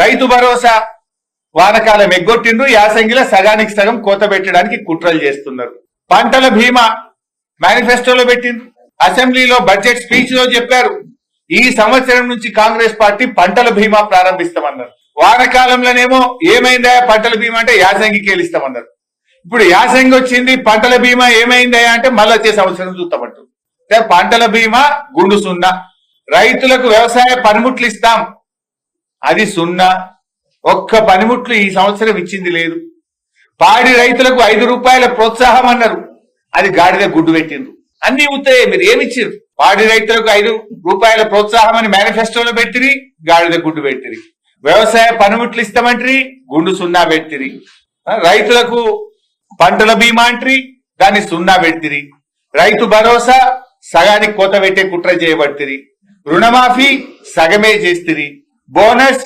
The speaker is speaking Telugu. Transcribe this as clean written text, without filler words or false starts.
రైతు భరోసా వానకాలం ఎగ్గొట్టిండ్రు, యాసంగిలో సగానికి సగం కోత పెట్టడానికి కుట్రలు చేస్తున్నారు. పంటల బీమా మేనిఫెస్టోలో పెట్టిండ్రు, అసెంబ్లీలో బడ్జెట్ స్పీచ్ లో చెప్పారు ఈ సంవత్సరం నుంచి కాంగ్రెస్ పార్టీ పంటల బీమా ప్రారంభిస్తామన్నారు. వానకాలంలోనేమో ఏమైందా పంటల బీమా అంటే యాసంగికి వెళ్ళిస్తామన్నారు. ఇప్పుడు యాసంగి వచ్చింది, పంటల బీమా ఏమైందా అంటే మళ్ళీ వచ్చే సంవత్సరం చూస్తామంటారు. పంటల బీమా గుండు సున్నా. రైతులకు వ్యవసాయ పనిముట్లు ఇస్తాం, అది సున్నా. ఒక్క పనిముట్లు ఈ సంవత్సరం ఇచ్చింది లేదు. పాడి రైతులకు 5 రూపాయల ప్రోత్సాహం అన్నారు, అది గాడిద గుడ్డు పెట్టిండ్రు. అన్ని ఉత్తాయి, మీరు ఏమిచ్చారు? పాడి రైతులకు 5 రూపాయల ప్రోత్సాహం అని మేనిఫెస్టోలో పెట్టిరి, గాడిద గుడ్డు పెట్టిరి. వ్యవసాయ పనిముట్లు ఇస్తామంటారు, గుండు సున్నా పెట్టిరి. రైతులకు పంటల బీమా అంటారు, దాన్ని సున్నా పెట్టిరి. రైతు భరోసా సగానికి కోత పెట్టే కుట్ర చేయబట్టిరి. రుణమాఫీ సగమే చేస్తిరి. బోనస్